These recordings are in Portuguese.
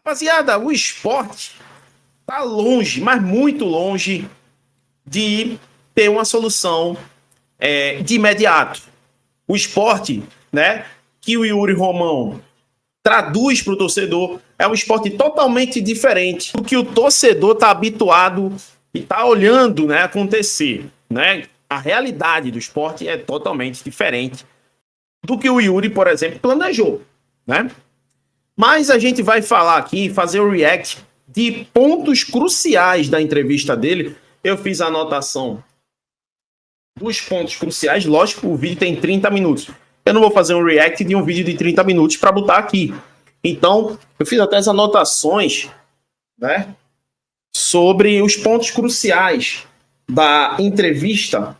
Rapaziada, o esporte tá longe, mas muito longe de ter uma solução de imediato. O esporte, né, que o Yuri Romão traduz para o torcedor, é um esporte totalmente diferente do que o torcedor está habituado e está olhando, né, acontecer. Né? A realidade do esporte é totalmente diferente do que o Yuri, por exemplo, planejou. Né? Mas a gente vai falar aqui, fazer o react de pontos cruciais da entrevista dele. Eu fiz a anotação dos pontos cruciais. Lógico, o vídeo tem 30 minutos. Eu não vou fazer um react de um vídeo de 30 minutos para botar aqui. Então, eu fiz até as anotações, né, sobre os pontos cruciais da entrevista.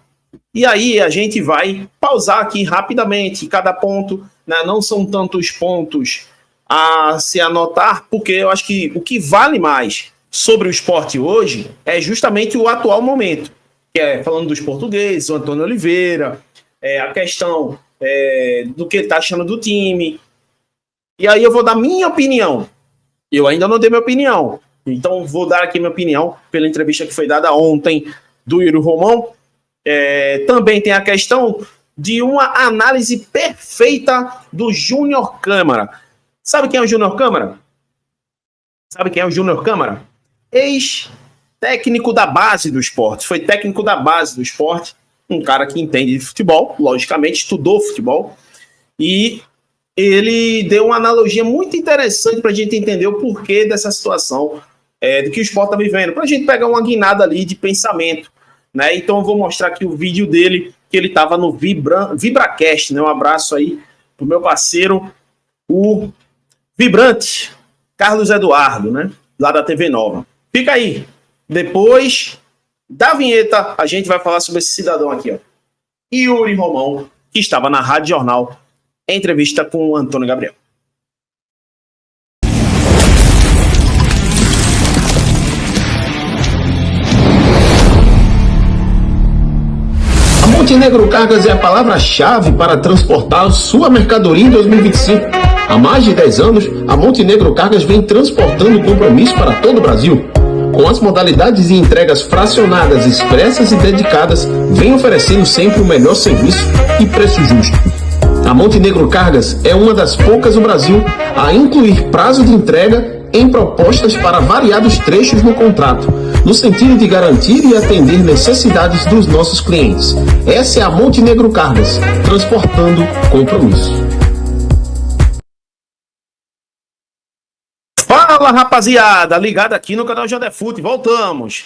E aí a gente vai pausar aqui rapidamente cada ponto. Né, não são tantos pontos a se anotar, porque eu acho que o que vale mais sobre o esporte hoje é justamente o atual momento. Que é falando dos portugueses, o Antônio Oliveira, a questão do que ele está achando do time. E aí eu vou dar minha opinião. Eu ainda não dei minha opinião. Então vou dar aqui minha opinião pela entrevista que foi dada ontem do Yuri Romão. Também tem a questão de uma análise perfeita do Júnior Câmara. Sabe quem é o Júnior Câmara? Sabe quem é o Júnior Câmara? Ex-técnico da base do esporte. Foi técnico da base do esporte. Um cara que entende de futebol, logicamente, estudou futebol. E ele deu uma analogia muito interessante para a gente entender o porquê dessa situação do que o esporte está vivendo. Para a gente pegar uma guinada ali de pensamento. Né? Então eu vou mostrar aqui o vídeo dele, que ele estava no Vibracast. Né? Um abraço aí pro meu parceiro, o Vibrante, Carlos Eduardo, né? Lá da TV Nova. Fica aí. Depois da vinheta, a gente vai falar sobre esse cidadão aqui, ó. Yuri Romão, que estava na Rádio Jornal, em entrevista com o Antônio Gabriel. A Montenegro Cargas é a palavra-chave para transportar sua mercadoria em 2025. Há mais de 10 anos, a Montenegro Cargas vem transportando compromisso para todo o Brasil. Com as modalidades de entregas fracionadas, expressas e dedicadas, vem oferecendo sempre o melhor serviço e preço justo. A Montenegro Cargas é uma das poucas no Brasil a incluir prazo de entrega em propostas para variados trechos no contrato, no sentido de garantir e atender necessidades dos nossos clientes. Essa é a Montenegro Cargas, transportando compromisso. Fala, rapaziada, ligado aqui no canal Jadefute, voltamos,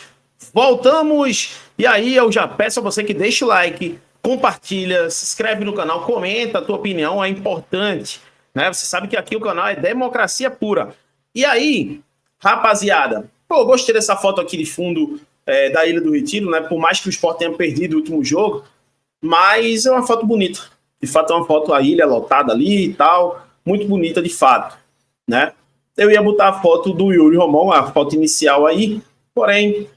e aí eu já peço a você que deixe o like, compartilha, se inscreve no canal, comenta a tua opinião, é importante, né? Você sabe que aqui o canal é democracia pura. E aí, rapaziada, pô, gostei dessa foto aqui de fundo da Ilha do Retiro, né? Por mais que o Sport tenha perdido o último jogo, mas é uma foto bonita, de fato é uma foto, a ilha lotada ali e tal, muito bonita de fato, né? Eu ia botar a foto do Yuri Romão, a foto inicial aí, porém,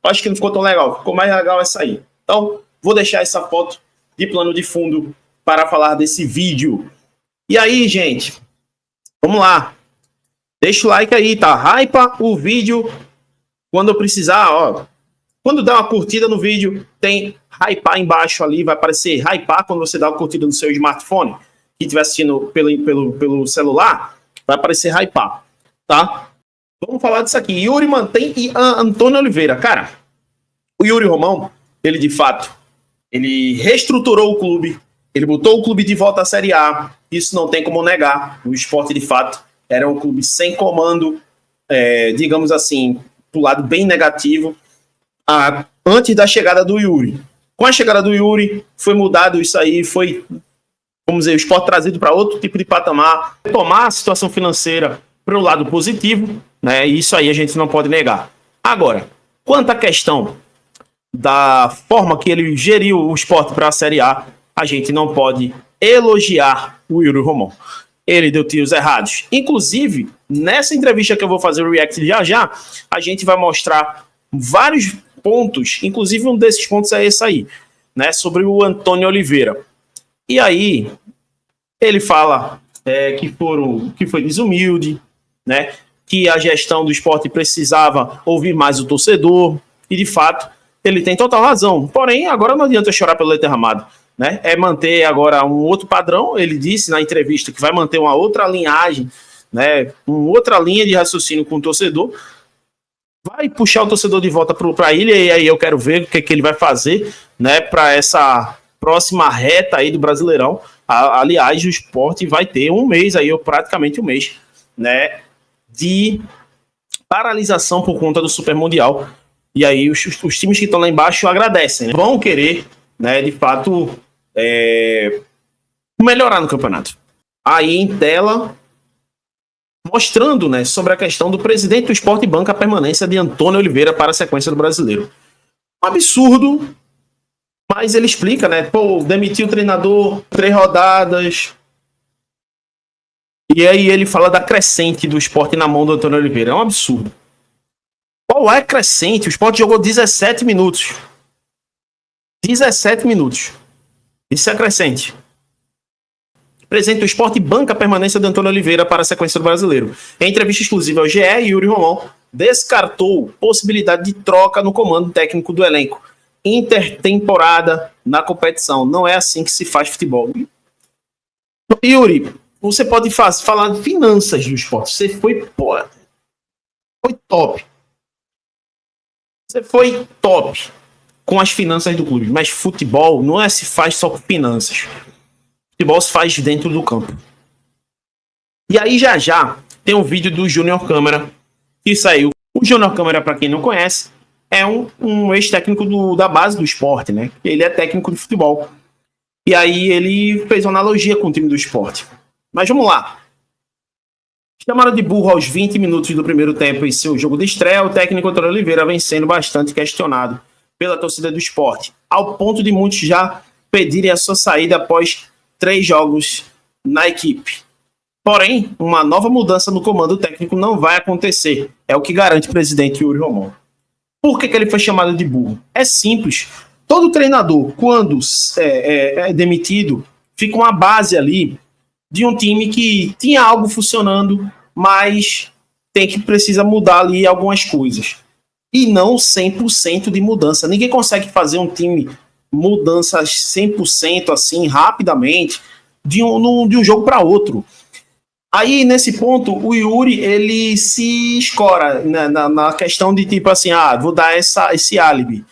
acho que não ficou tão legal. Ficou mais legal essa aí. Então, vou deixar essa foto de plano de fundo para falar desse vídeo. E aí, gente, vamos lá. Deixa o like aí, tá? Hypa o vídeo quando eu precisar, ó. Quando dá uma curtida no vídeo, tem hypar embaixo ali, vai aparecer hypar quando você dá uma curtida no seu smartphone, que estiver assistindo pelo celular, vai aparecer hypar, tá? Vamos falar disso aqui. Yuri mantém e Antônio Oliveira. Cara, o Yuri Romão, ele de fato, ele reestruturou o clube, ele botou o clube de volta à Série A, isso não tem como negar. O Sport, de fato, era um clube sem comando, digamos assim, do lado bem negativo, antes da chegada do Yuri. Com a chegada do Yuri, foi mudado isso aí, foi, vamos dizer, o Sport trazido para outro tipo de patamar, tomar a situação financeira para o lado positivo, né? E isso aí a gente não pode negar. Agora, quanto à questão da forma que ele geriu o Sport para a Série A, a gente não pode elogiar o Yuri Romão. Ele deu tiros errados. Inclusive, nessa entrevista que eu vou fazer o react já, a gente vai mostrar vários pontos, inclusive um desses pontos é esse aí, né? Sobre o Antônio Oliveira. E aí, ele fala que foi desumilde, né? que a gestão do esporte precisava ouvir mais o torcedor, e de fato ele tem total razão. Porém, agora não adianta chorar pelo leite derramado, né? É manter agora um outro padrão. Ele disse na entrevista que vai manter uma outra linhagem, né? Uma outra linha de raciocínio com o torcedor. Vai puxar o torcedor de volta para a ilha, e aí eu quero ver o que ele vai fazer, né, para essa próxima reta aí do Brasileirão. Aliás, o esporte vai ter um mês aí, ou praticamente um mês, né, de paralisação por conta do Super Mundial. E aí os times que estão lá embaixo agradecem, né? Vão querer, né, de fato, melhorar no campeonato. Aí em tela, mostrando, né, sobre a questão do presidente do esporte banca a permanência de Antônio Oliveira para a sequência do Brasileiro. Um absurdo, mas ele explica, né? Pô, demitiu o treinador, 3 rodadas. E aí ele fala da crescente do esporte na mão do Antônio Oliveira. É um absurdo. Qual é a crescente? O esporte jogou 17 minutos. 17 minutos. Isso é crescente. O presidente do esporte banca a permanência de Antônio Oliveira para a sequência do Brasileiro. Em entrevista exclusiva ao GE, Yuri Romão descartou possibilidade de troca no comando técnico do elenco. Intertemporada na competição. Não é assim que se faz futebol. Yuri, você pode falar de finanças do esporte. Você foi top. Você foi top com as finanças do clube. Mas futebol não se faz só com finanças. Futebol se faz dentro do campo. E aí já tem um vídeo do Júnior Câmara que saiu. O Júnior Câmara, para quem não conhece, é um ex-técnico da base do esporte, né? Ele é técnico de futebol. E aí ele fez uma analogia com o time do esporte. Mas vamos lá. Chamaram de burro aos 20 minutos do primeiro tempo em seu jogo de estreia. O técnico Antônio Oliveira vem sendo bastante questionado pela torcida do esporte, ao ponto de muitos já pedirem a sua saída após 3 jogos na equipe. Porém, uma nova mudança no comando técnico não vai acontecer. É o que garante o presidente Yuri Romão. Por que ele foi chamado de burro? É simples. Todo treinador, quando é demitido, fica uma base ali de um time que tinha algo funcionando, mas precisa mudar ali algumas coisas. E não 100% de mudança. Ninguém consegue fazer um time mudanças 100% assim, rapidamente, de um jogo para outro. Aí, nesse ponto, o Yuri, ele se escora na questão de tipo assim, vou dar esse álibi.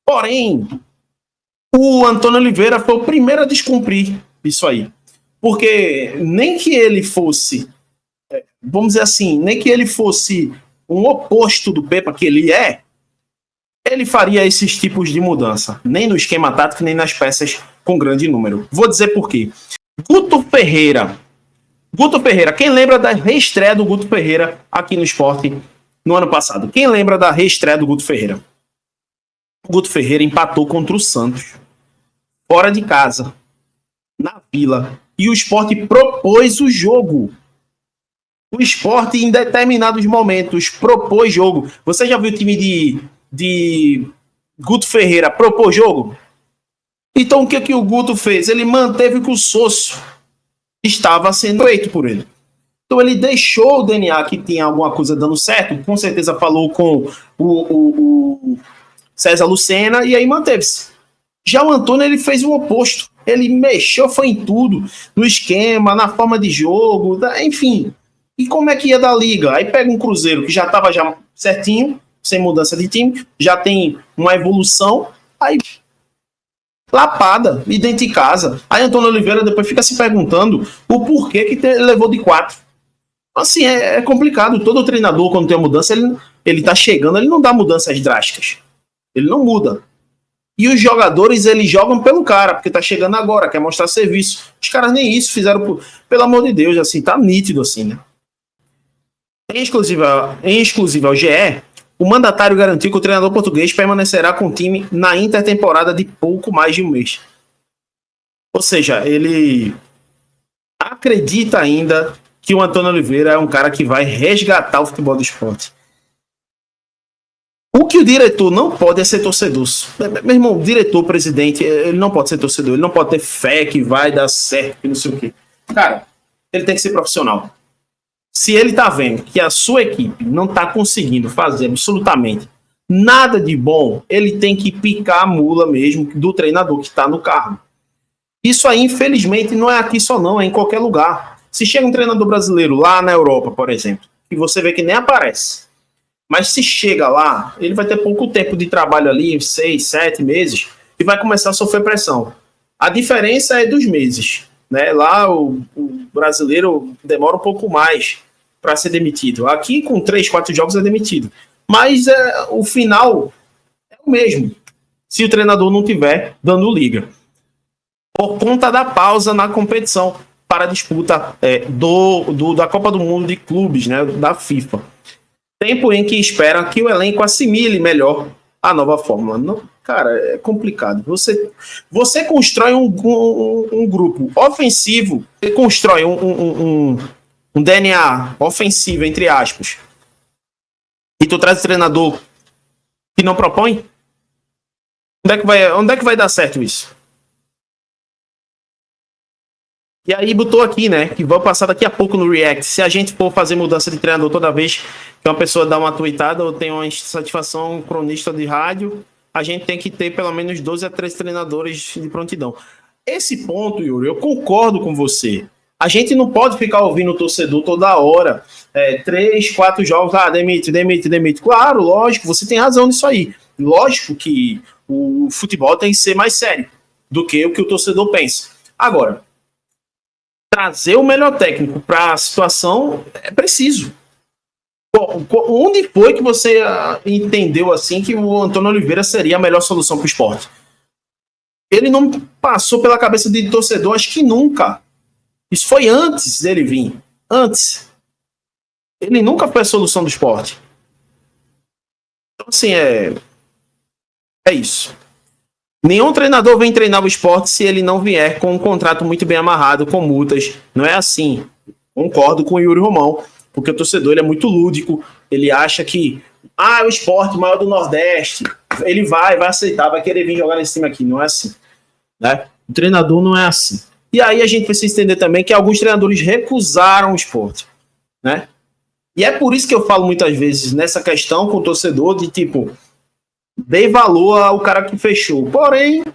Porém, o Antônio Oliveira foi o primeiro a descumprir isso aí. Porque nem que ele fosse, vamos dizer assim, nem que ele fosse um oposto do Pepa, que ele faria esses tipos de mudança. Nem no esquema tático, nem nas peças com grande número. Vou dizer por quê. Guto Ferreira, quem lembra da reestreia do Guto Ferreira aqui no esporte no ano passado? Quem lembra da reestreia do Guto Ferreira? O Guto Ferreira empatou contra o Santos, fora de casa, na Vila. E o esporte propôs o jogo. O esporte, em determinados momentos, propôs jogo. Você já viu o time de Guto Ferreira propor jogo? Então o que o Guto fez? Ele manteve que o Sosso estava sendo feito por ele. Então ele deixou o DNA que tinha alguma coisa dando certo, com certeza falou com o César Lucena, e aí manteve-se. Já o Antônio, ele fez o oposto. Ele mexeu, foi em tudo, no esquema, na forma de jogo, enfim. E como é que ia da liga? Aí pega um Cruzeiro que já estava já certinho, sem mudança de time, já tem uma evolução, aí lapada, e dentro de casa. Aí Antônio Oliveira depois fica se perguntando o porquê que levou de 4. Assim, é complicado. Todo treinador, quando tem uma mudança, ele tá chegando, ele não dá mudanças drásticas. Ele não muda. E os jogadores, eles jogam pelo cara, porque tá chegando agora, quer mostrar serviço. Os caras nem isso fizeram, pelo amor de Deus, assim, tá nítido assim, né? Em exclusiva ao GE, o mandatário garantiu que o treinador português permanecerá com o time na intertemporada de pouco mais de um mês. Ou seja, ele acredita ainda que o Antônio Oliveira é um cara que vai resgatar o futebol do esporte. O que o diretor não pode é ser torcedor. Meu irmão, o diretor, presidente, ele não pode ser torcedor, ele não pode ter fé que vai dar certo, que não sei o quê. Cara, ele tem que ser profissional. Se ele tá vendo que a sua equipe não tá conseguindo fazer absolutamente nada de bom, ele tem que picar a mula mesmo do treinador que está no cargo. Isso aí, infelizmente, não é aqui só não, é em qualquer lugar. Se chega um treinador brasileiro lá na Europa, por exemplo, e você vê que nem aparece, mas se chega lá, ele vai ter pouco tempo de trabalho ali, 6, 7 meses, e vai começar a sofrer pressão. A diferença é dos meses, né? Lá o brasileiro demora um pouco mais para ser demitido. Aqui, com 3, 4 jogos, é demitido. Mas o final é o mesmo, se o treinador não tiver dando liga. Por conta da pausa na competição para a disputa da Copa do Mundo de Clubes, né, da FIFA. Tempo em que espera que o elenco assimile melhor a nova fórmula. Não, cara, é complicado. Você constrói um grupo ofensivo, você constrói um DNA ofensivo, entre aspas, e tu traz o treinador que não propõe? Onde é que vai dar certo isso? E aí botou aqui, né, que vou passar daqui a pouco no React. Se a gente for fazer mudança de treinador toda vez que uma pessoa dá uma tweetada ou tem uma insatisfação cronista de rádio, a gente tem que ter pelo menos 12 a 13 treinadores de prontidão. Esse ponto, Yuri, eu concordo com você. A gente não pode ficar ouvindo o torcedor toda hora, 3, 4 jogos, demite. Claro, lógico, você tem razão nisso aí. Lógico que o futebol tem que ser mais sério do que o torcedor pensa. Agora, trazer o melhor técnico para a situação é preciso. Onde foi que você entendeu assim que o Antônio Oliveira seria a melhor solução para o esporte? Ele não passou pela cabeça de torcedor, acho que nunca. Isso foi antes dele vir. Antes. Ele nunca foi a solução do esporte. Então, assim, é isso. Nenhum treinador vem treinar o esporte se ele não vier com um contrato muito bem amarrado, com multas. Não é assim. Concordo com o Yuri Romão, porque o torcedor ele é muito lúdico. Ele acha que o esporte maior do Nordeste, ele vai aceitar, vai querer vir jogar nesse time aqui. Não é assim. Né? O treinador não é assim. E aí a gente precisa entender também que alguns treinadores recusaram o esporte. Né? E é por isso que eu falo muitas vezes nessa questão com o torcedor de tipo... dei valor ao cara que fechou. Porém,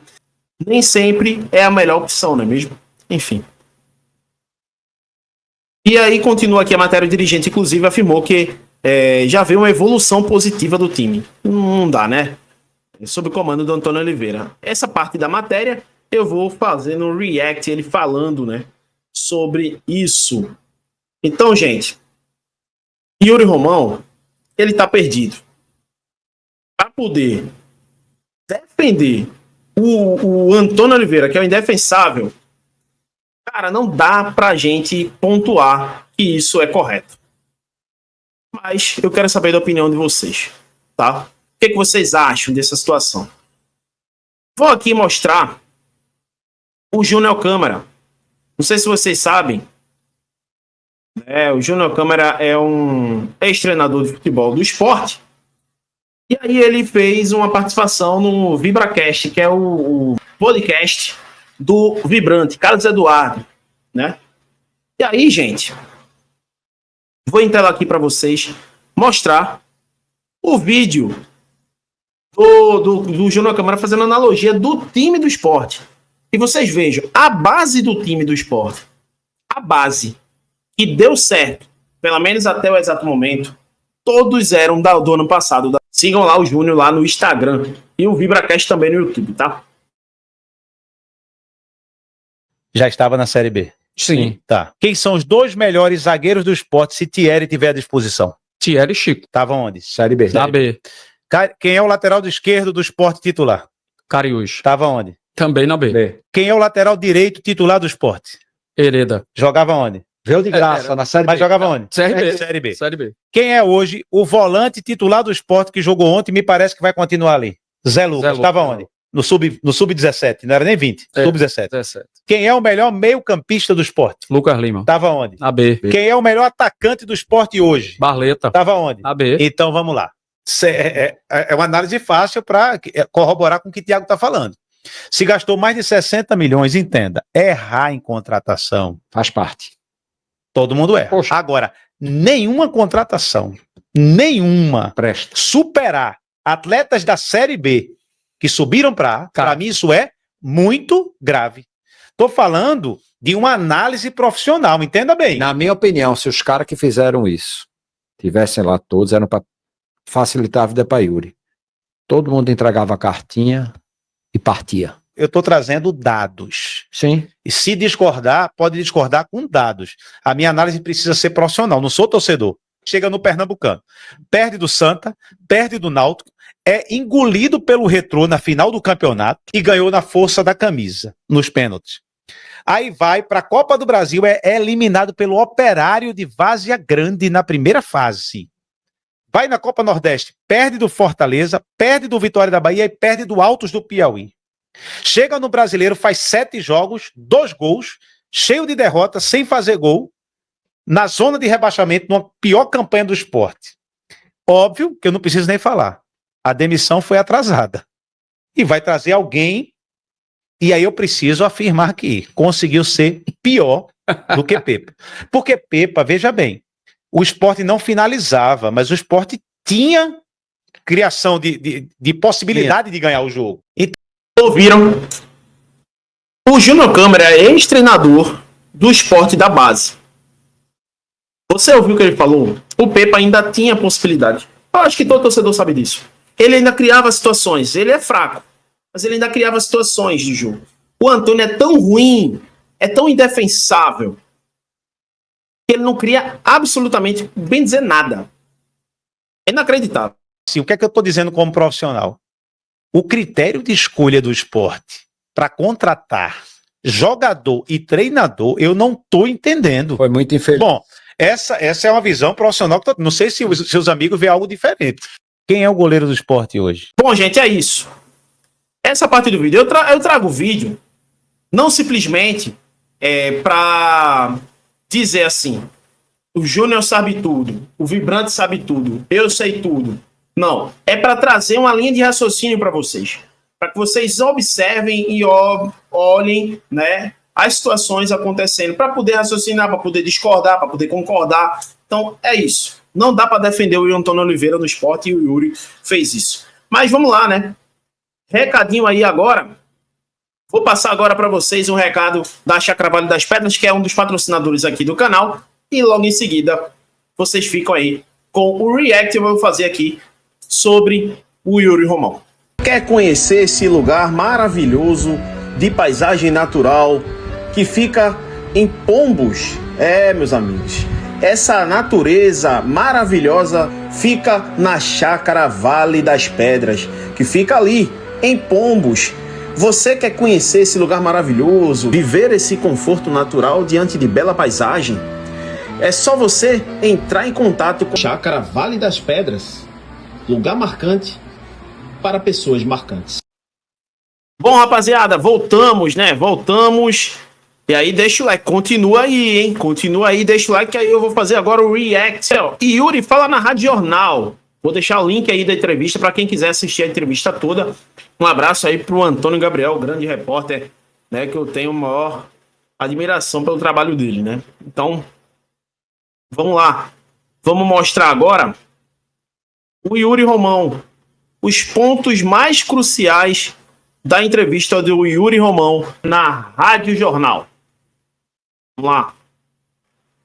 nem sempre é a melhor opção, não é mesmo? Enfim. E aí continua aqui a matéria. O dirigente, inclusive, afirmou que já vê uma evolução positiva do time. Não dá, né? Sob o comando do Antônio Oliveira. Essa parte da matéria eu vou fazer no React, ele falando, né, sobre isso. Então, gente, Yuri Romão, ele tá perdido. Para poder defender o Antônio Oliveira, que é o indefensável, cara, não dá pra gente pontuar que isso é correto. Mas eu quero saber da opinião de vocês, tá? O que vocês acham dessa situação? Vou aqui mostrar o Júnior Câmara. Não sei se vocês sabem, o Júnior Câmara é um ex-treinador de futebol do esporte. E aí ele fez uma participação no VibraCast, que é o podcast do Vibrante, Carlos Eduardo, né? E aí, gente, vou entrar aqui para vocês mostrar o vídeo do Júnior Câmara fazendo analogia do time do esporte. E vocês vejam, a base do time do esporte, a base que deu certo, pelo menos até o exato momento, todos eram do ano passado. Sigam lá o Júnior lá no Instagram e o VibraCast também no YouTube, tá? Já estava na Série B. Sim. Tá. Quem são os 2 melhores zagueiros do esporte se Thierry tiver à disposição? Thierry e Chico. Tava onde? Série B. Da B. Quem é o lateral esquerdo do esporte titular? Cariús. Tava onde? Também na B. Quem é o lateral direito titular do esporte? Hereda. Jogava onde? Veio de graça na Série B. Mas jogava onde? Série B. Série B. Quem é hoje o volante titular do esporte que jogou ontem? Me parece que vai continuar ali. Zé Lucas. Estava onde? No Sub-17. Não era nem 20. Sub-17. 17. Quem é o melhor meio-campista do esporte? Lucas Lima. Estava onde? Na B. Quem é o melhor atacante do esporte hoje? Barleta. Estava onde? Na B. Então vamos lá. É uma análise fácil para corroborar com o que o Thiago está falando. Se gastou mais de 60 milhões, entenda, errar em contratação Faz parte. todo mundo erra. Poxa. Agora, nenhuma contratação, nenhuma, Presta. superar atletas da Série B que subiram para mim isso é muito grave. Tô falando de uma análise profissional, entenda bem. Na minha opinião, se os caras que fizeram isso tivessem lá todos, eram para facilitar a vida para Yuri. Todo mundo entregava a cartinha e partia. Eu estou trazendo dados. Sim. E se discordar, pode discordar com dados. A minha análise precisa ser profissional, não sou torcedor. Chega no Pernambucano, perde do Santa, perde do Náutico, é engolido pelo Retrô na final do campeonato e ganhou na força da camisa, nos pênaltis. Aí vai para a Copa do Brasil, é eliminado pelo Operário de Várzea Grande na primeira fase. Vai na Copa Nordeste, perde do Fortaleza, perde do Vitória da Bahia e perde do Altos do Piauí. Chega no Brasileiro, faz 7 jogos, 2 gols, cheio de derrotas, sem fazer gol, na zona de rebaixamento, numa pior campanha do esporte. Óbvio que eu não preciso nem falar. A demissão foi atrasada. E vai trazer alguém, e aí eu preciso afirmar que conseguiu ser pior do que Pepa. Porque Pepa, veja bem, o esporte não finalizava, mas o esporte tinha criação de possibilidade de ganhar o jogo. Então, ouviram? O Júnior Câmara é ex-treinador do esporte da base. Você ouviu o que ele falou? O Pepa ainda tinha possibilidade. Eu acho que todo torcedor sabe disso. Ele ainda criava situações. Ele é fraco, mas ele ainda criava situações de jogo. O Antônio é tão ruim, é tão indefensável, que ele não cria absolutamente, bem dizer, nada. É inacreditável. Sim, o que é que eu estou dizendo como profissional? O critério de escolha do esporte para contratar jogador e treinador, eu não estou entendendo. Foi muito infeliz. Bom, essa é uma visão profissional que não sei se os seus amigos veem algo diferente. Quem é o goleiro do esporte hoje? Bom, gente, é isso. Essa parte do vídeo, eu trago o vídeo não simplesmente para dizer assim, o Júnior sabe tudo, o Vibrante sabe tudo, eu sei tudo. Não, é para trazer uma linha de raciocínio para vocês. Para que vocês observem e olhem, né, as situações acontecendo, para poder raciocinar, para poder discordar, para poder concordar. Então, é isso. Não dá para defender o Antônio Oliveira no esporte e o Yuri fez isso. Mas vamos lá, né? Recadinho aí agora. Vou passar agora para vocês um recado da Chácara Vale das Pedras, que é um dos patrocinadores aqui do canal. E logo em seguida, vocês ficam aí com o react que eu vou fazer aqui sobre o Yuri Romão. Quer conhecer esse lugar maravilhoso de paisagem natural que fica em Pombos? Meus amigos, essa natureza maravilhosa fica na Chácara Vale das Pedras, que fica ali em Pombos. Você quer conhecer esse lugar maravilhoso, viver esse conforto natural diante de bela paisagem? É só você entrar em contato com Chácara Vale das Pedras, lugar marcante para pessoas marcantes. Bom, rapaziada, voltamos, né? Voltamos. E aí, deixa o like. Continua aí, hein? Continua aí, deixa o like, que aí eu vou fazer agora o react. E Yuri fala na Rádio Jornal. Vou deixar o link aí da entrevista para quem quiser assistir a entrevista toda. Um abraço aí pro Antônio Gabriel, grande repórter, né? Que eu tenho maior admiração pelo trabalho dele, né? Então, vamos lá. Vamos mostrar agora o Yuri Romão. Os pontos mais cruciais da entrevista do Yuri Romão na Rádio Jornal. Vamos lá.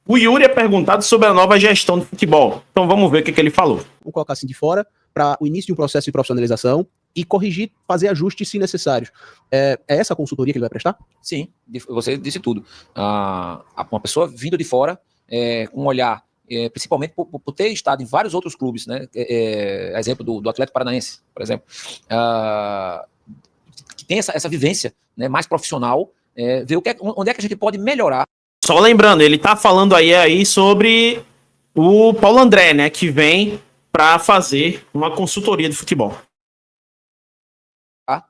O Yuri é perguntado sobre a nova gestão do futebol. Então vamos ver o que ele falou. Vamos colocar assim de fora para o início de um processo de profissionalização e corrigir, fazer ajustes se necessários. É essa a consultoria que ele vai prestar? Sim, você disse tudo. Uma pessoa vindo de fora, com um olhar, principalmente por ter estado em vários outros clubes, né? Exemplo do Atlético Paranaense, por exemplo, que tem essa vivência, né, mais profissional, ver onde é que a gente pode melhorar. Só lembrando, ele tá falando aí sobre o Paulo André, né, que vem para fazer uma consultoria de futebol.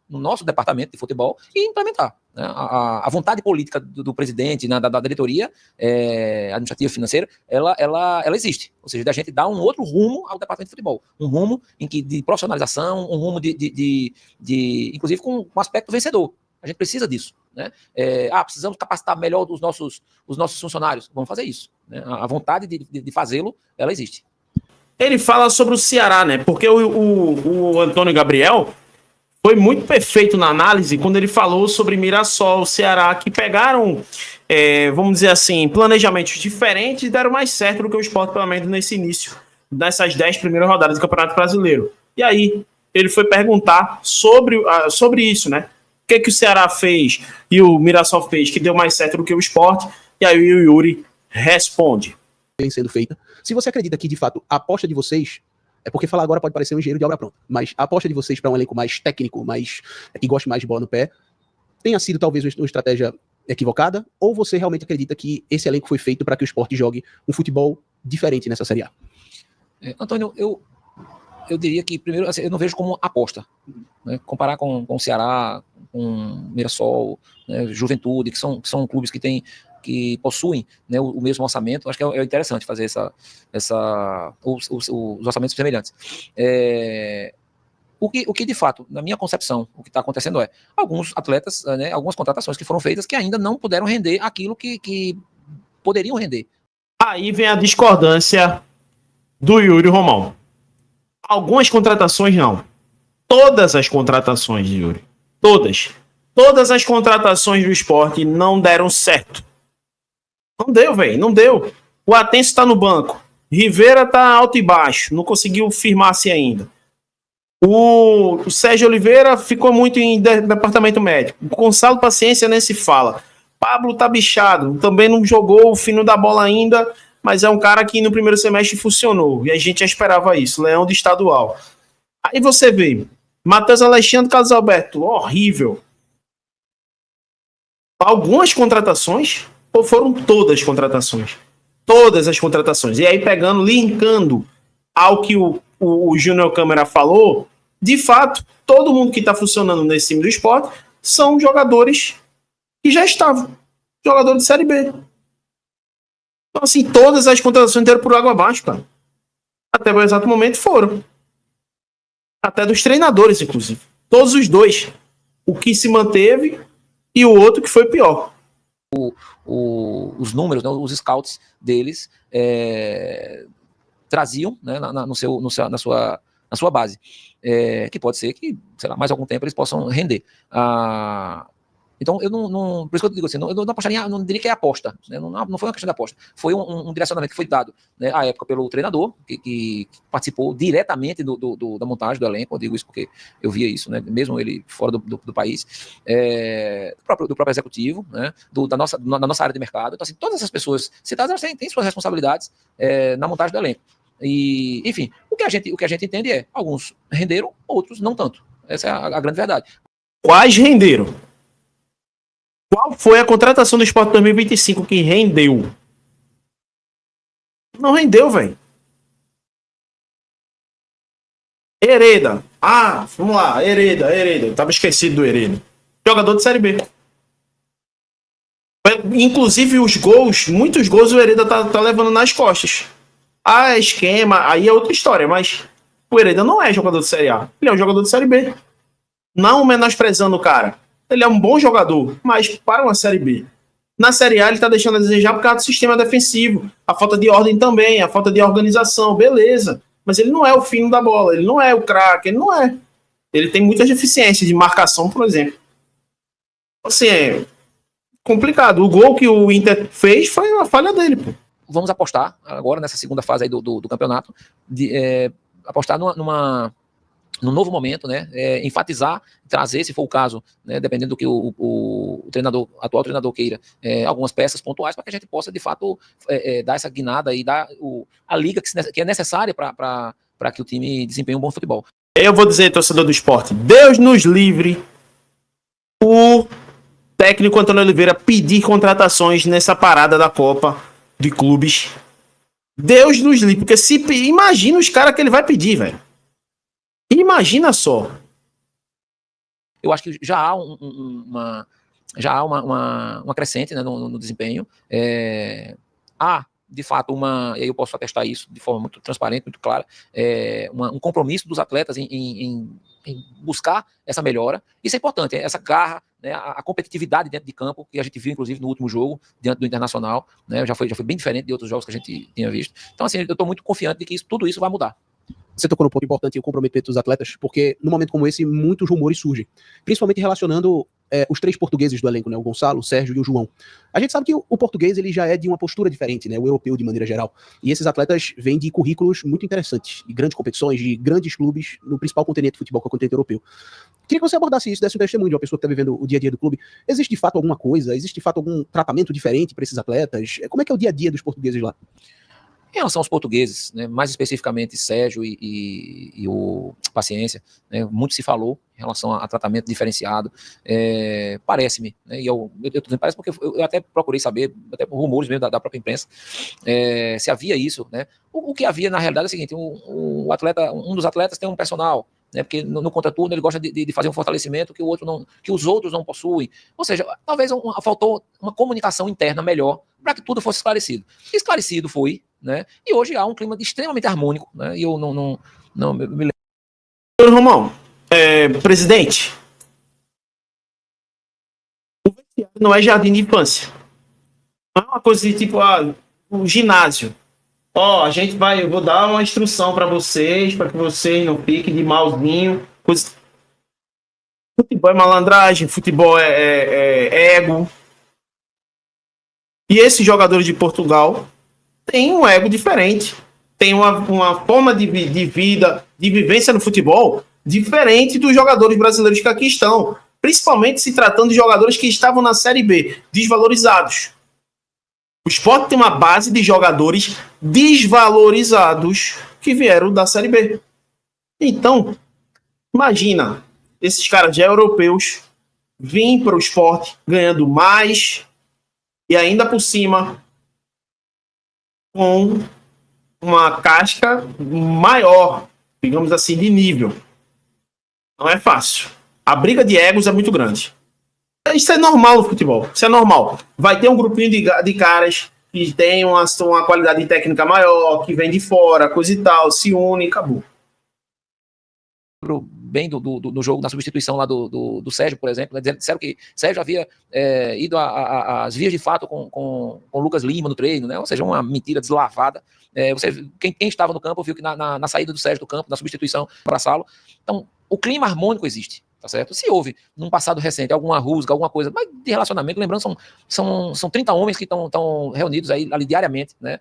No nosso departamento de futebol e implementar, né? A vontade política do presidente, né, da diretoria administrativa financeira, ela existe. Ou seja, da gente dar um outro rumo ao departamento de futebol. Um rumo de profissionalização, um rumo inclusive com um aspecto vencedor. A gente precisa disso. né? Precisamos capacitar melhor os nossos funcionários. Vamos fazer isso, né? A vontade de fazê-lo, ela existe. Ele fala sobre o Ceará, né? Porque o Antônio Gabriel foi muito perfeito na análise quando ele falou sobre Mirassol, Ceará, que pegaram, vamos dizer assim, planejamentos diferentes e deram mais certo do que o Sport, pelo menos nesse início, nessas 10 primeiras rodadas do Campeonato Brasileiro. E aí, ele foi perguntar sobre isso, né? O que o Ceará fez e o Mirassol fez que deu mais certo do que o Sport? E aí o Yuri responde. Vem sendo feita. Se você acredita que, de fato, a aposta de vocês, porque falar agora pode parecer um engenheiro de obra pronta, mas a aposta de vocês para um elenco mais técnico, que goste mais de bola no pé, tenha sido talvez uma estratégia equivocada, ou você realmente acredita que esse elenco foi feito para que o Sport jogue um futebol diferente nessa Série A? Antônio, eu diria que, primeiro, assim, eu não vejo como aposta, né? Comparar com o Ceará, com Mirassol, né, Juventude, que são clubes que possuem, né, o mesmo orçamento, acho que é interessante fazer os orçamentos semelhantes. O que de fato, na minha concepção, o que está acontecendo alguns atletas, né, algumas contratações que foram feitas que ainda não puderam render aquilo que poderiam render. Aí vem a discordância do Yuri Romão. Algumas contratações não. Todas as contratações, Yuri. Todas as contratações do Sport não deram certo. Não deu, velho. Não deu. O Atencio tá no banco. Rivera tá alto e baixo. Não conseguiu firmar-se ainda. O Sérgio Oliveira ficou muito em departamento médico. O Gonçalo Paciência nem se fala. Pablo tá bichado. Também não jogou o fino da bola ainda, mas é um cara que no primeiro semestre funcionou. E a gente já esperava isso. Leão do estadual. Aí você vê. Matheus Alexandre, Carlos Alberto. Horrível. Algumas contratações, ou foram todas as contratações? Todas as contratações. E aí pegando, linkando ao que o Júnior Câmara falou, de fato, todo mundo que está funcionando nesse time do Sport são jogadores que já estavam. Jogador de Série B. Então, assim, todas as contratações deram por água abaixo, cara. Até o exato momento foram. Até dos treinadores, inclusive. Todos os dois. O que se manteve e o outro que foi pior. Os números, né, os scouts deles traziam, né, na sua base. Que pode ser que, sei lá, mais algum tempo eles possam render. Então, eu não. Por isso que eu digo assim, eu não apostaria, não diria que é aposta. Né, não foi uma questão de aposta. Foi um direcionamento que foi dado, né, à época pelo treinador, que participou diretamente da montagem do elenco. Eu digo isso porque eu via isso, né, mesmo ele fora do país, do próprio executivo, né, da nossa área de mercado. Então, assim, todas essas pessoas citadas têm suas responsabilidades na montagem do elenco. E, enfim, o que a gente entende é: alguns renderam, outros não tanto. Essa é a grande verdade. Quais renderam? Qual foi a contratação do Sport 2025 que rendeu? Não rendeu, velho. Hereda. Vamos lá. Hereda. Eu tava esquecido do Hereda. Jogador de Série B. Inclusive os gols, muitos gols o Hereda tá levando nas costas. Esquema, aí é outra história, mas o Hereda não é jogador de Série A. Ele é um jogador de Série B. Não menosprezando o cara. Ele é um bom jogador, mas para uma Série B. Na Série A ele tá deixando a desejar por causa do sistema defensivo. A falta de ordem também, a falta de organização, beleza. Mas ele não é o fino da bola, ele não é o craque, ele não é. Ele tem muitas deficiências de marcação, por exemplo. Assim, é complicado. O gol que o Inter fez foi uma falha dele, pô. Vamos apostar agora nessa segunda fase aí do campeonato, apostar num novo momento, né? Enfatizar, trazer, se for o caso, né, dependendo do que o atual treinador queira, algumas peças pontuais para que a gente possa, de fato, dar essa guinada e dar a liga que é necessária para que o time desempenhe um bom futebol. Eu vou dizer, torcedor do Sport, Deus nos livre o técnico Antônio Oliveira pedir contratações nessa parada da Copa de Clubes. Deus nos livre, porque imagina os caras que ele vai pedir, velho. Imagina só. Eu acho que já há uma crescente, né, no desempenho. Há, de fato, e aí eu posso atestar isso de forma muito transparente, muito clara, um compromisso dos atletas em buscar essa melhora. Isso é importante, essa garra, né, a competitividade dentro de campo, que a gente viu, inclusive, no último jogo, diante do Internacional, né, já foi bem diferente de outros jogos que a gente tinha visto. Então, assim, eu estou muito confiante de que tudo isso vai mudar. Você tocou num ponto importante, o comprometimento dos atletas, porque num momento como esse, muitos rumores surgem, principalmente relacionando os 3 portugueses do elenco, né, o Gonçalo, o Sérgio e o João. A gente sabe que o português ele já é de uma postura diferente, né, o europeu de maneira geral, e esses atletas vêm de currículos muito interessantes, de grandes competições, de grandes clubes no principal continente de futebol, que é o continente europeu. Queria que você abordasse isso, desse um testemunho de uma pessoa que está vivendo o dia a dia do clube. Existe de fato alguma coisa? Existe de fato algum tratamento diferente para esses atletas? Como é que é o dia a dia dos portugueses lá? Em relação aos portugueses, né, mais especificamente Sérgio e o Paciência, né, muito se falou em relação a tratamento diferenciado. Parece-me, né, e eu tô dizendo parece porque eu até procurei saber, até por rumores mesmo da própria imprensa, se havia isso. Né. O que havia na realidade é o seguinte: um dos atletas tem um personal, né, porque no contraturno ele gosta de fazer um fortalecimento que os outros não possuem. Ou seja, talvez faltou uma comunicação interna melhor para que tudo fosse esclarecido. Esclarecido foi, né? E hoje há um clima extremamente harmônico, né? E eu não me lembro. Romão, presidente, o vestiário não é jardim de infância. Não é uma coisa de tipo, o ginásio. Eu vou dar uma instrução para vocês que vocês não fiquem de malzinho. Futebol é malandragem, futebol é ego. E esses jogadores de Portugal têm um ego diferente. Tem uma forma de vida, de vivência no futebol diferente dos jogadores brasileiros que aqui estão. Principalmente se tratando de jogadores que estavam na Série B, desvalorizados. O Sport tem uma base de jogadores desvalorizados que vieram da Série B. Então, imagina, esses caras já europeus vêm para o Sport ganhando mais e ainda por cima com uma casca maior, digamos assim, de nível. Não é fácil. A briga de egos é muito grande. Isso é normal no futebol. Isso é normal. Vai ter um grupinho de caras que tem uma qualidade técnica maior, que vem de fora, coisa e tal, se une e acabou. Bem do jogo, na substituição lá do Sérgio, por exemplo, né, disseram que Sérgio havia ido às vias de fato com o Lucas Lima no treino, né? Ou seja, uma mentira deslavada. Quem estava no campo viu que na saída do Sérgio do campo, na substituição, abraçá-lo. Então, o clima harmônico existe. Tá certo? Se houve, num passado recente, alguma rusga, alguma coisa, mas de relacionamento, lembrando, são 30 homens que estão reunidos aí ali diariamente, né?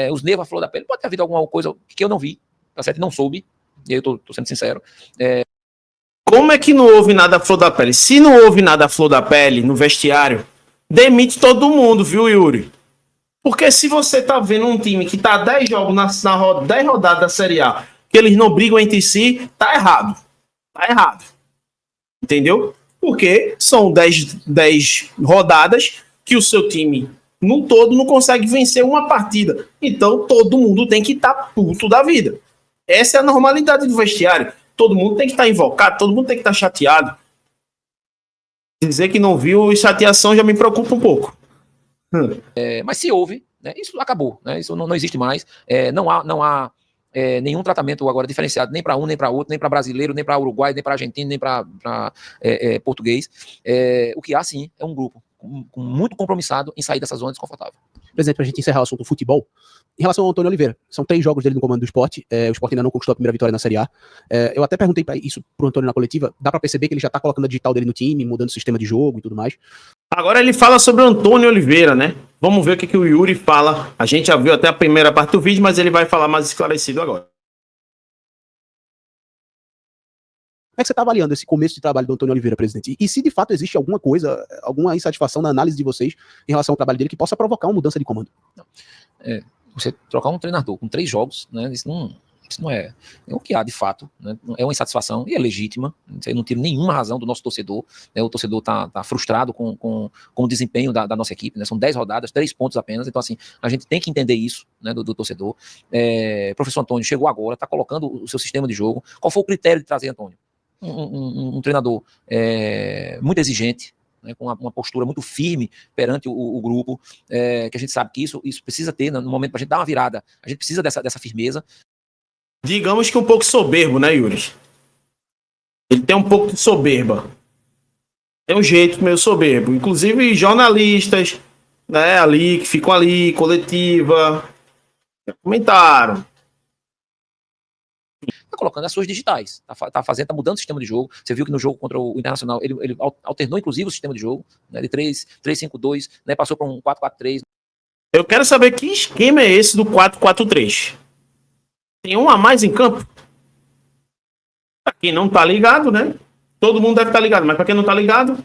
Os nervos à flor da pele. Pode ter havido alguma coisa que eu não vi, tá certo? Não soube, e aí eu tô sendo sincero. Como é que não houve nada à flor da pele? Se não houve nada à flor da pele no vestiário, demite todo mundo, viu, Yuri? Porque se você tá vendo um time que tá 10 jogos 10 rodadas da Série A, que eles não brigam entre si, tá errado. Tá errado. Entendeu? Porque são 10 rodadas que o seu time, no todo, não consegue vencer uma partida. Então, todo mundo tem que estar puto da vida. Essa é a normalidade do vestiário. Todo mundo tem que estar invocado, todo mundo tem que estar chateado. Dizer que não viu chateação já me preocupa um pouco. Mas se houve, né, isso acabou. Né, isso não existe mais. Não há nenhum tratamento agora diferenciado, nem para um, nem para outro, nem para brasileiro, nem para uruguai, nem para argentino, nem para português. O que há, sim, é um grupo muito compromissado em sair dessa zona desconfortável. Presidente, para a gente encerrar o assunto futebol, em relação ao Antônio Oliveira, são 3 jogos dele no comando do Sport, o Sport ainda não conquistou a primeira vitória na Série A. Eu até perguntei isso pro Antônio na coletiva, dá para perceber que ele já tá colocando a digital dele no time, mudando o sistema de jogo e tudo mais. Agora ele fala sobre o Antônio Oliveira, né? Vamos ver o que o Yuri fala. A gente já viu até a primeira parte do vídeo, mas ele vai falar mais esclarecido agora. Como é que você está avaliando esse começo de trabalho do Antônio Oliveira, presidente? E se de fato existe alguma coisa, alguma insatisfação na análise de vocês em relação ao trabalho dele que possa provocar uma mudança de comando? Você trocar um treinador com 3 jogos, né? Isso não é o que há de fato, né? É uma insatisfação e é legítima. Eu não tiro nenhuma razão do nosso torcedor, né? O torcedor está frustrado com o desempenho da nossa equipe, né? São 10 rodadas, 3 pontos apenas. Então, assim, a gente tem que entender isso, né, do torcedor. Professor Antônio chegou agora, está colocando o seu sistema de jogo. Qual foi o critério de trazer Antônio? Um treinador muito exigente, né, com uma postura muito firme perante o grupo, que a gente sabe que isso precisa ter, no momento para a gente dar uma virada, a gente precisa dessa firmeza. Digamos que um pouco soberbo, né, Yuri? Ele tem um pouco de soberba. É um jeito meio soberbo. Inclusive jornalistas, né, ali, que ficam ali, coletiva, comentaram. Tá colocando as suas digitais, tá mudando o sistema de jogo. Você viu que no jogo contra o Internacional ele alternou inclusive o sistema de jogo, né, de 3-5-2, né, passou para um 4-4-3. Eu quero saber que esquema é esse do 4-4-3. Tem um a mais em campo? Pra quem não tá ligado, né? Todo mundo deve estar ligado, mas pra quem não tá ligado,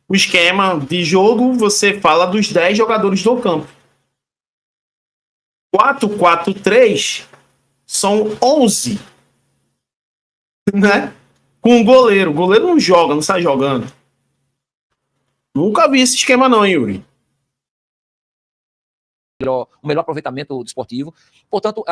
o esquema de jogo, você fala dos 10 jogadores do campo. 4-4-3 são 11. Né? Com o goleiro. O goleiro não joga, não sai jogando. Nunca vi esse esquema não, Yuri. O melhor aproveitamento desportivo. Portanto,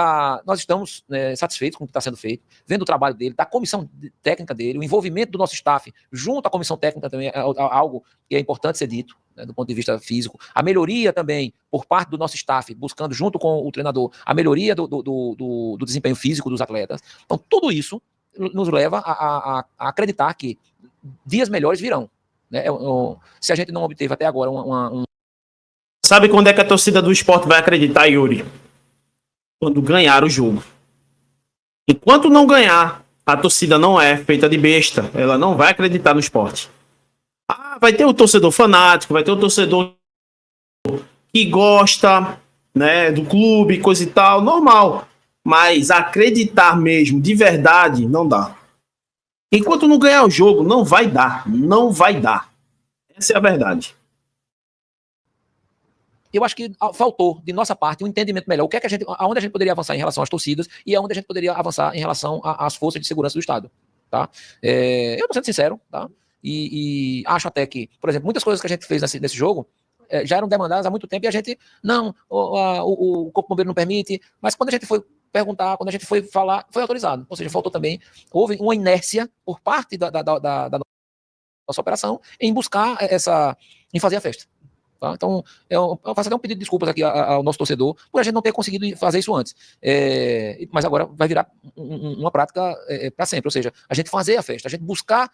nós estamos satisfeitos com o que está sendo feito, vendo o trabalho dele, da comissão técnica dele, o envolvimento do nosso staff junto à comissão técnica também é algo que é importante ser dito, né, do ponto de vista físico. A melhoria também por parte do nosso staff, buscando junto com o treinador a melhoria do desempenho físico dos atletas. Então, tudo isso nos leva a acreditar que dias melhores virão. Né? Se a gente não obteve até agora Sabe quando é que a torcida do esporte vai acreditar, Yuri? Quando ganhar o jogo. Enquanto não ganhar, a torcida não é feita de besta. Ela não vai acreditar no esporte. Vai ter o torcedor fanático, vai ter o torcedor que gosta, né, do clube, coisa e tal, normal. Mas acreditar mesmo, de verdade, não dá. Enquanto não ganhar o jogo, não vai dar. Não vai dar. Essa é a verdade. Eu acho que faltou, de nossa parte, um entendimento melhor. Aonde a gente poderia avançar em relação às torcidas e aonde a gente poderia avançar em relação às forças de segurança do Estado. Tá? Eu estou sendo sincero, tá? E acho até que, por exemplo, muitas coisas que a gente fez nesse jogo já eram demandadas há muito tempo e a gente, o Corpo Bombeiro não permite, mas quando a gente foi perguntar, quando a gente foi falar, foi autorizado. Ou seja, faltou também, houve uma inércia por parte da nossa operação em buscar em fazer a festa. Tá? Então, eu faço até um pedido de desculpas aqui ao nosso torcedor por a gente não ter conseguido fazer isso antes. Mas agora vai virar uma prática para sempre. Ou seja, a gente fazer a festa, a gente buscar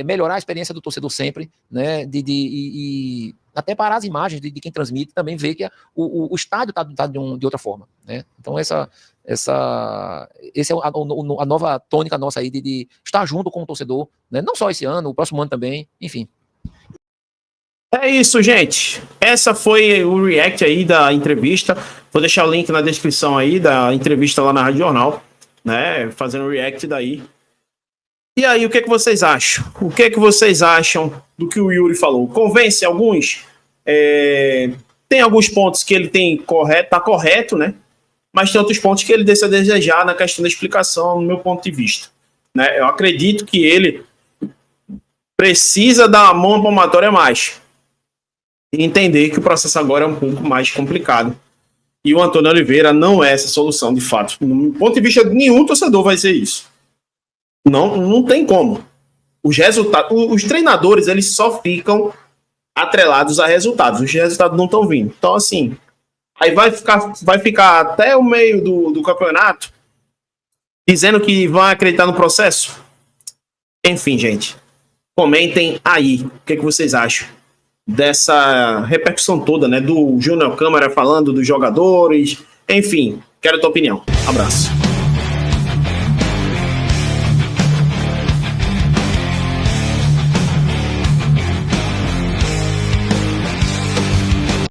melhorar a experiência do torcedor sempre, né? E até parar as imagens de quem transmite, também ver que o estádio está de outra forma. Né? Então, essa é a nova tônica nossa aí de estar junto com o torcedor, né? Não só esse ano, o próximo ano também, enfim. É isso, gente. Essa foi o react aí da entrevista. Vou deixar o link na descrição aí da entrevista lá na Rádio Jornal, né? Fazendo o react daí. E aí, o que vocês acham? O que vocês acham do que o Yuri falou? Convence alguns? Tem alguns pontos que ele tá correto, né? Mas tem outros pontos que ele deixa a desejar na questão da explicação, no meu ponto de vista. Né? Eu acredito que ele precisa dar a mão à palmatória mais. E entender que o processo agora é um pouco mais complicado. E o Antônio Oliveira não é essa solução, de fato. No ponto de vista de nenhum torcedor vai ser isso. Não tem como. Os treinadores, eles só ficam atrelados a resultados. Os resultados não estão vindo. Então, assim, aí vai ficar até o meio do campeonato dizendo que vão acreditar no processo. Enfim, gente. Comentem aí o que vocês acham dessa repercussão toda, né? Do Júnior Câmara falando dos jogadores. Enfim, quero a tua opinião. Abraço.